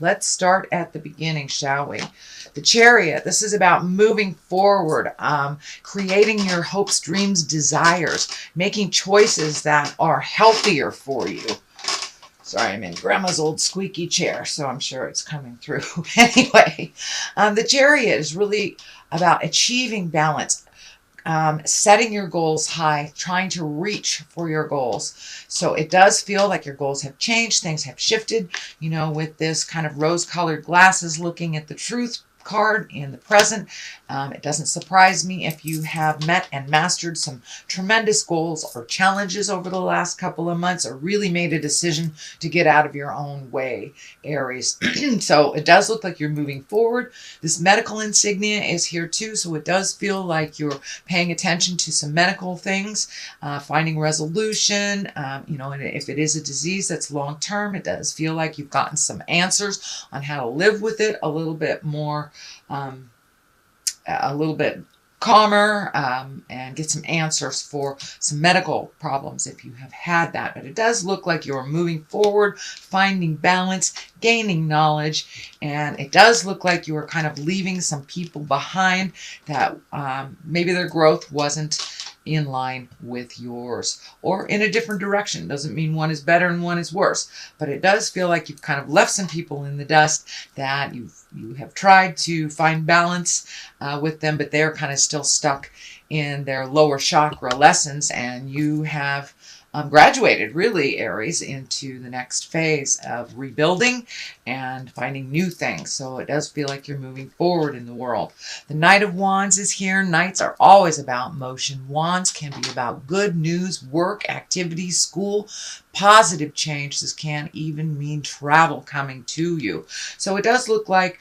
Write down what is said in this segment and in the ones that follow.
Let's start at the beginning, shall we? The Chariot, this is about moving forward, creating your hopes, dreams, desires, making choices that are healthier for you. Sorry, I'm in Grandma's old squeaky chair, so I'm sure it's coming through. Anyway, the Chariot is really about achieving balance, setting your goals high, trying to reach for your goals. So it does feel like your goals have changed, things have shifted, with this kind of rose-colored glasses looking at the truth card in the present. It doesn't surprise me if you have met and mastered some tremendous goals or challenges over the last couple of months, or really made a decision to get out of your own way, Aries. So it does look like you're moving forward. This medical insignia is here too, so it does feel like you're paying attention to some medical things, finding resolution. And if it is a disease that's long term, it does feel like you've gotten some answers on how to live with it a little bit more, a little bit calmer, and get some answers for some medical problems if you have had that. But it does look like you're moving forward, finding balance, gaining knowledge, and it does look like you are kind of leaving some people behind that maybe their growth wasn't in line with yours, or in a different direction. Doesn't mean one is better and one is worse, but it does feel like you've kind of left some people in the dust that you have tried to find balance with them, but they're kind of still stuck in their lower chakra lessons, and you have graduated, really, Aries, into the next phase of rebuilding and finding new things. So it does feel like you're moving forward in the world. The Knight of Wands is here. Knights are always about motion. Wands can be about good news, work, activities, school, positive change. This can even mean travel coming to you. So it does look like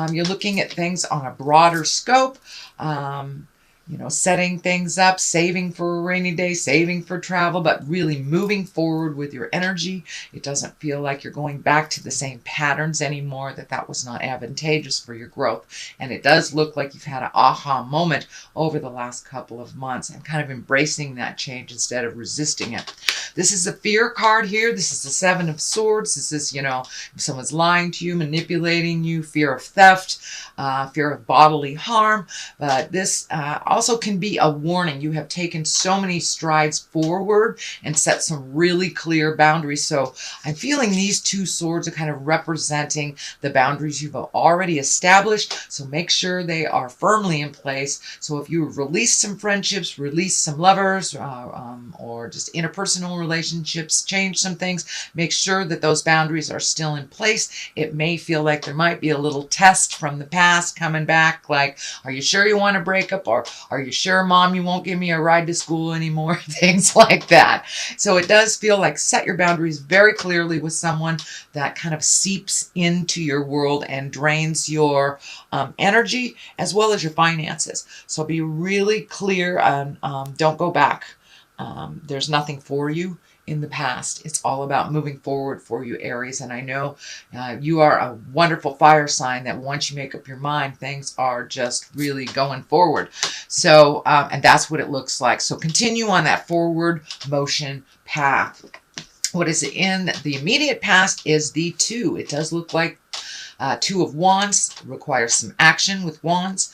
you're looking at things on a broader scope. Setting things up, saving for a rainy day, saving for travel, but really moving forward with your energy. It doesn't feel like you're going back to the same patterns anymore, that was not advantageous for your growth. And it does look like you've had an aha moment over the last couple of months and kind of embracing that change instead of resisting it. This is a fear card here. This is the Seven of Swords. This is, if someone's lying to you, manipulating you, fear of theft, fear of bodily harm. But this also can be a warning. You have taken so many strides forward and set some really clear boundaries. So I'm feeling these two swords are kind of representing the boundaries you've already established. So make sure they are firmly in place. So if you release some friendships, release some lovers, or just interpersonal relationships, change some things, make sure that those boundaries are still in place. It may feel like there might be a little test from the past coming back, like, are you sure you want to break up? Or are you sure, Mom, you won't give me a ride to school anymore? Things like that. So it does feel like set your boundaries very clearly with someone that kind of seeps into your world and drains your energy as well as your finances. So be really clear and don't go back. There's nothing for you in the past. It's all about moving forward for you, Aries. And I know you are a wonderful fire sign that once you make up your mind, things are just really going forward. So, and that's what it looks like. So continue on that forward motion path. What is in the immediate past is the Two. It does look like Two of Wands requires some action with Wands.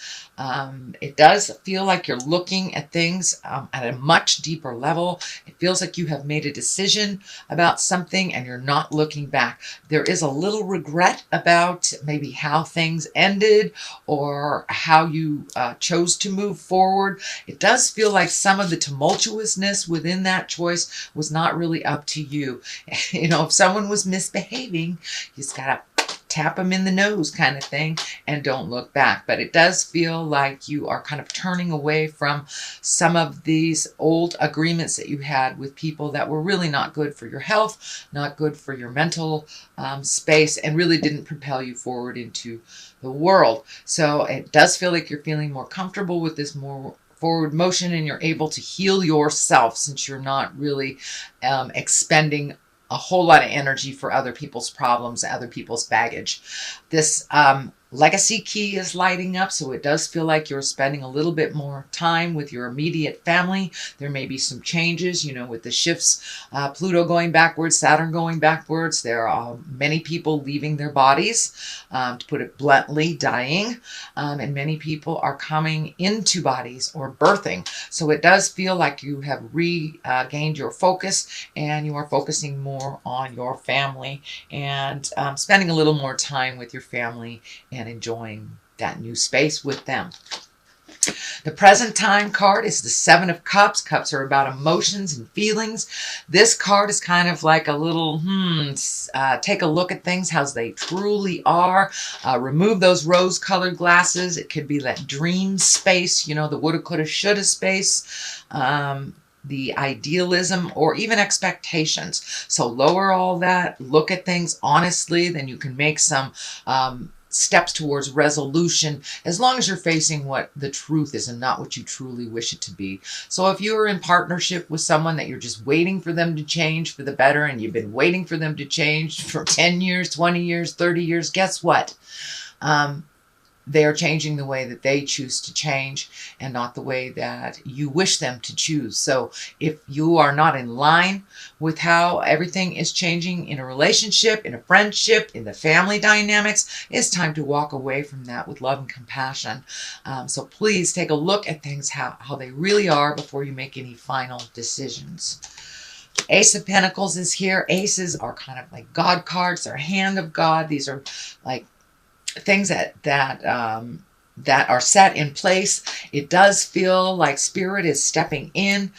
It does feel like you're looking at things at a much deeper level. It feels like you have made a decision about something and you're not looking back. There is a little regret about maybe how things ended or how you chose to move forward. It does feel like some of the tumultuousness within that choice was not really up to you. If someone was misbehaving, you just gotta tap them in the nose kind of thing and don't look back. But it does feel like you are kind of turning away from some of these old agreements that you had with people that were really not good for your health, not good for your mental space, and really didn't propel you forward into the world. So it does feel like you're feeling more comfortable with this more forward motion, and you're able to heal yourself since you're not really expending a whole lot of energy for other people's problems, other people's baggage. This Legacy key is lighting up, so it does feel like you're spending a little bit more time with your immediate family. There may be some changes, with the shifts, Pluto going backwards, Saturn going backwards. There are many people leaving their bodies, to put it bluntly, dying, and many people are coming into bodies or birthing. So it does feel like you have regained your focus, and you are focusing more on your family, and spending a little more time with your family and enjoying that new space with them. The present time card is the Seven of Cups. Cups are about emotions and feelings. This card is kind of like a little, take a look at things, how they truly are. Remove those rose-colored glasses. It could be that dream space, the woulda, coulda, shoulda space. The idealism or even expectations. So lower all that, look at things honestly, then you can make some steps towards resolution, as long as you're facing what the truth is and not what you truly wish it to be. So if you're in partnership with someone that you're just waiting for them to change for the better, and you've been waiting for them to change for 10 years, 20 years, 30 years, guess what? They are changing the way that they choose to change, and not the way that you wish them to choose. So if you are not in line with how everything is changing in a relationship, in a friendship, in the family dynamics, it's time to walk away from that with love and compassion. So please take a look at things, how they really are, before you make any final decisions. Ace of Pentacles is here. Aces are kind of like God cards. They're hand of God. These are like things that are set in place. It does feel like Spirit is stepping in.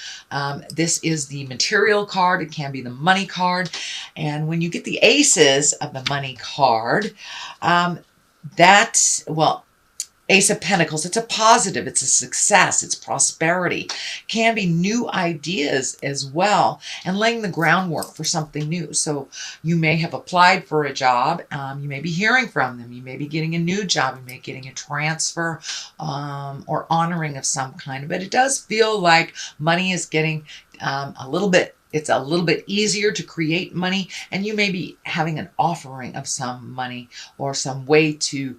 This is the material card. It can be the money card. And when you get the aces of the money card, Ace of Pentacles, it's a positive, it's a success, it's prosperity. Can be new ideas as well, and laying the groundwork for something new. So you may have applied for a job, you may be hearing from them, you may be getting a new job, you may be getting a transfer, or honoring of some kind. But it does feel like money is getting it's a little bit easier to create money, and you may be having an offering of some money or some way to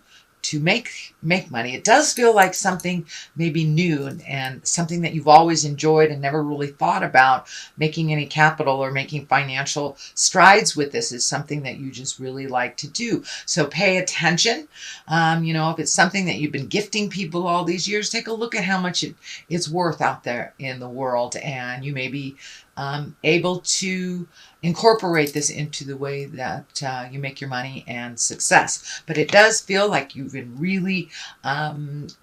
make money. It does feel like something maybe new, and something that you've always enjoyed and never really thought about making any capital or making financial strides with. This is something that you just really like to do. So pay attention. If it's something that you've been gifting people all these years, take a look at how much it's worth out there in the world, and you may be able to incorporate this into the way that you make your money and success. But it does feel like you've been really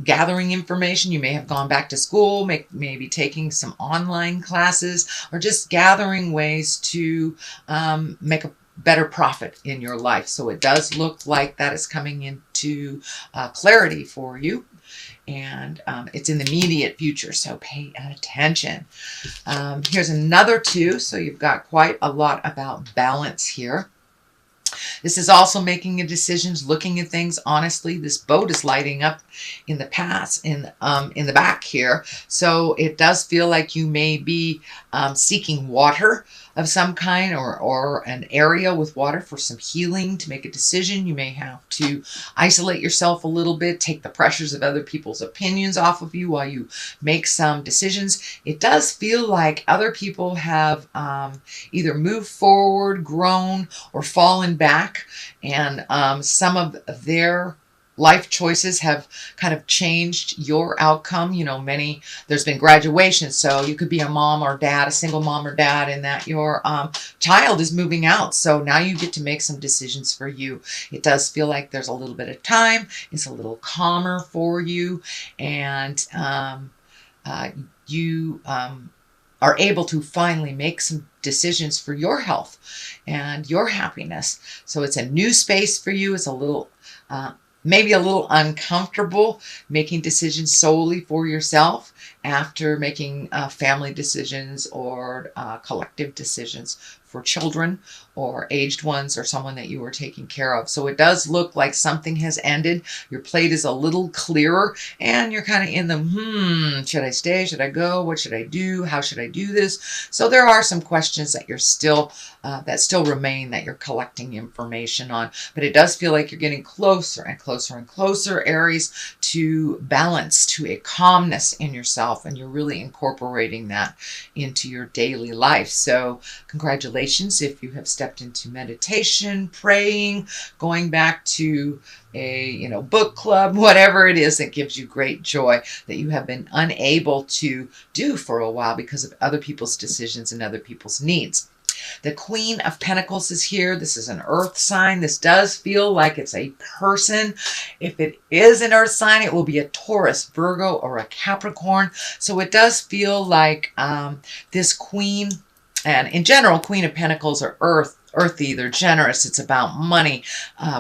gathering information. You may have gone back to school, maybe taking some online classes, or just gathering ways to make a better profit in your life. So it does look like that is coming into clarity for you. And it's in the immediate future, so pay attention. Here's another two, so you've got quite a lot about balance here. This is also making decisions, looking at things honestly. This boat is lighting up in the past, in the back here. So it does feel like you may be seeking water of some kind, or an area with water for some healing. To make a decision, you may have to isolate yourself a little bit, take the pressures of other people's opinions off of you while you make some decisions. It does feel like other people have either moved forward, grown, or fallen back, and some of their life choices have kind of changed your outcome. There's been graduation, so you could be a mom or dad, a single mom or dad, and that your child is moving out. So now you get to make some decisions for you. It does feel like there's a little bit of time. It's a little calmer for you, and you are able to finally make some decisions for your health and your happiness. So it's a new space for you. It's a little maybe a little uncomfortable making decisions solely for yourself, after making family decisions or collective decisions for children or aged ones or someone that you were taking care of. So it does look like something has ended. Your plate is a little clearer and you're kind of in the, should I stay? Should I go? What should I do? How should I do this? So there are some questions that you're still, that still remain, that you're collecting information on. But it does feel like you're getting closer and closer and closer, Aries, to balance, to a calmness in yourself. And you're really incorporating that into your daily life. So congratulations if you have stepped into meditation, praying, going back to a book club, whatever it is that gives you great joy that you have been unable to do for a while because of other people's decisions and other people's needs. The Queen of Pentacles is here. This is an earth sign. This does feel like it's a person. If it is an earth sign, it will be a Taurus, Virgo, or a Capricorn. So it does feel like this queen, and in general, Queen of Pentacles are earthy, they're generous, it's about money,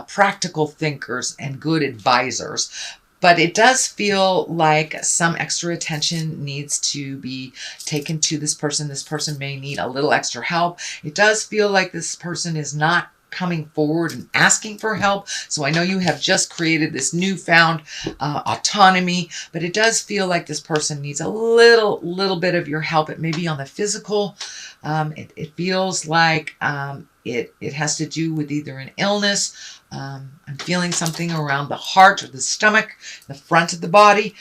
practical thinkers, and good advisors. But it does feel like some extra attention needs to be taken to this person. This person may need a little extra help. It does feel like this person is not coming forward and asking for help. So I know you have just created this newfound autonomy, but it does feel like this person needs a little bit of your help. It may be on the physical. It feels like it has to do with either an illness. I'm feeling something around the heart or the stomach, the front of the body.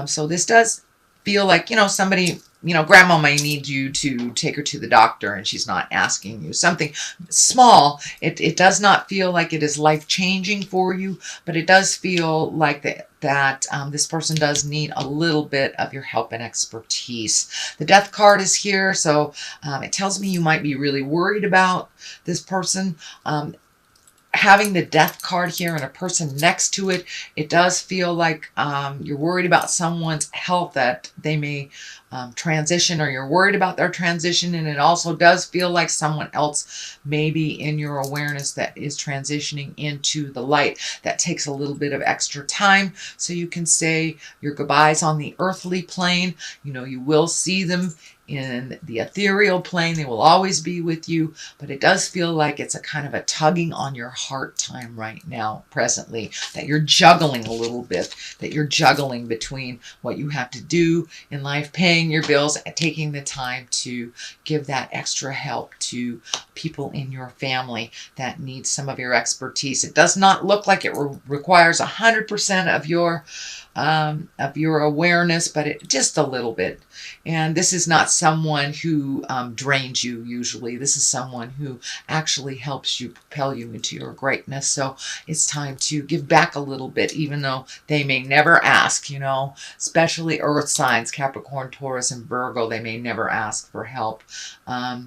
So this does feel like, somebody, grandma may need you to take her to the doctor and she's not asking you. Something small. It does not feel like it is life-changing for you, but it does feel like that this person does need a little bit of your help and expertise. The Death card is here, so it tells me you might be really worried about this person. Having the Death card here and a person next to it, it does feel like you're worried about someone's health, that they may transition, or you're worried about their transition. And it also does feel like someone else may be in your awareness that is transitioning into the light. That takes a little bit of extra time. So you can say your goodbyes on the earthly plane. You will see them in the ethereal plane. They will always be with you, but it does feel like it's a kind of a tugging on your heart time right now, presently, that you're juggling a little bit, that you're juggling between what you have to do in life, paying your bills, and taking the time to give that extra help to people in your family that need some of your expertise. It does not look like it requires 100% of your awareness, but it just a little bit. And this is not someone who drains you usually. This is someone who actually helps you propel you into your greatness. So it's time to give back a little bit, even though they may never ask, especially earth signs, Capricorn, Taurus, and Virgo. They may never ask for help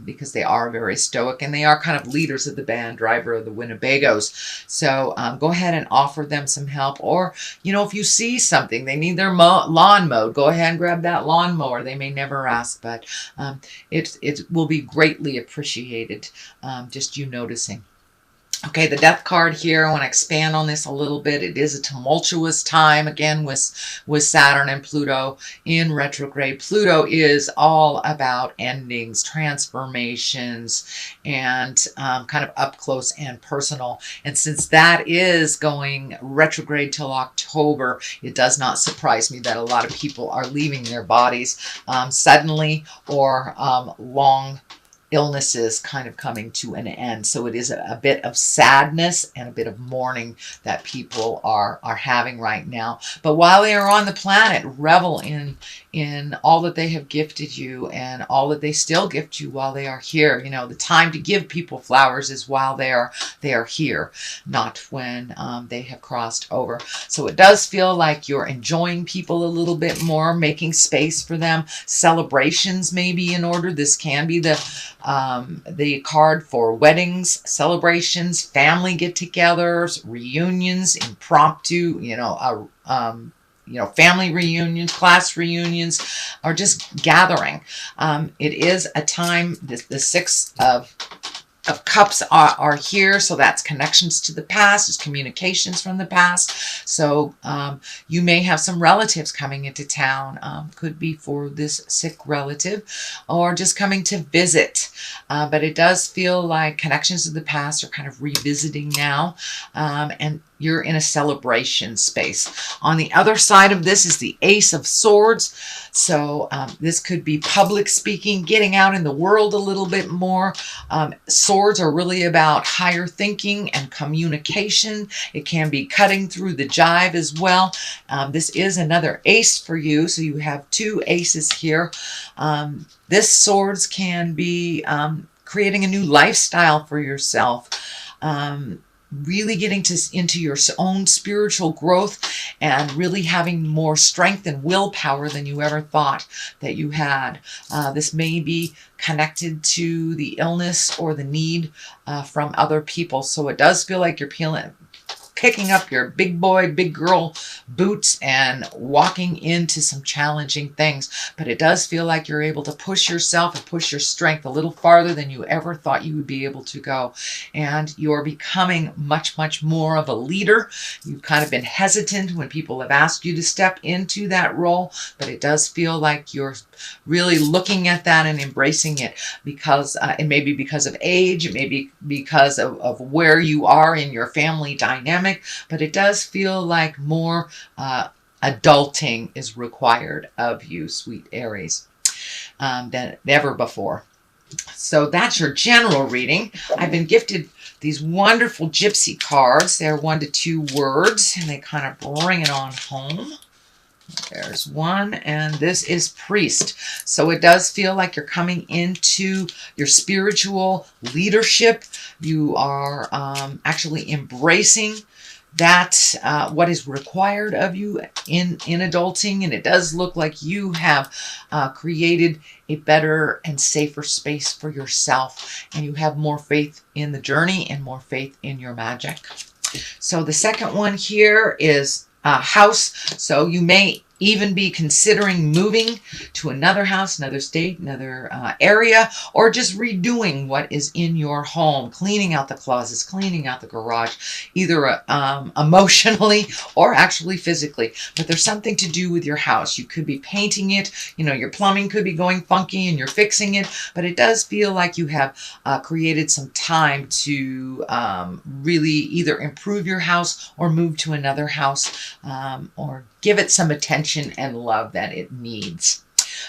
because they are very stoic and they are kind of leaders of the band, driver of the Winnebagos. So go ahead and offer them some help. Or, if you see something, they need their lawn mowed, go ahead and grab that lawnmower. They may never ask, but it will be greatly appreciated, just you noticing. Okay, the Death card here, I want to expand on this a little bit. It is a tumultuous time, again, with Saturn and Pluto in retrograde. Pluto is all about endings, transformations, and kind of up close and personal. And since that is going retrograde till October, it does not surprise me that a lot of people are leaving their bodies suddenly, or long illnesses kind of coming to an end. So it is a bit of sadness and a bit of mourning that people are having right now. But while they are on the planet, revel in all that they have gifted you and all that they still gift you while they are here. The time to give people flowers is while they are here, not when they have crossed over. So it does feel like you're enjoying people a little bit more, making space for them. Celebrations may be in order. This can be the card for weddings, celebrations, family get-togethers, reunions, impromptu, family reunions, class reunions, or just gathering. It is a time, the Six of of Cups are here, so that's connections to the past, it's communications from the past. So you may have some relatives coming into town, could be for this sick relative, or just coming to visit. But it does feel like connections to the past are kind of revisiting now, and you're in a celebration space. On the other side of this is the Ace of Swords. So this could be public speaking, getting out in the world a little bit more. Swords are really about higher thinking and communication. It can be cutting through the jive as well. This is another ace for you, so you have two aces here. This swords can be creating a new lifestyle for yourself. Really getting into your own spiritual growth and really having more strength and willpower than you ever thought that you had. This may be connected to the illness or the need from other people. So it does feel like you're picking up your big boy, big girl boots and walking into some challenging things. But it does feel like you're able to push yourself and push your strength a little farther than you ever thought you would be able to go. And you're becoming much, much more of a leader. You've kind of been hesitant when people have asked you to step into that role, but it does feel like you're really looking at that and embracing it, because it may be because of age, it may be because of where you are in your family dynamic, but it does feel like more adulting is required of you, sweet Aries, than ever before. So that's your general reading. I've been gifted these wonderful gypsy cards. They're 1 to 2 words, and they kind of bring it on home. There's one, and this is Priest. So it does feel like you're coming into your spiritual leadership. You are actually embracing that what is required of you in adulting, and it does look like you have created a better and safer space for yourself, and you have more faith in the journey and more faith in your magic. So the second one here is house. So you may even be considering moving to another house, another state, another area, or just redoing what is in your home, cleaning out the closets, cleaning out the garage, either emotionally or actually physically. But there's something to do with your house. You could be painting it, you know, your plumbing could be going funky and you're fixing it, but it does feel like you have created some time to really either improve your house or move to another house, or give it some attention and love that it needs.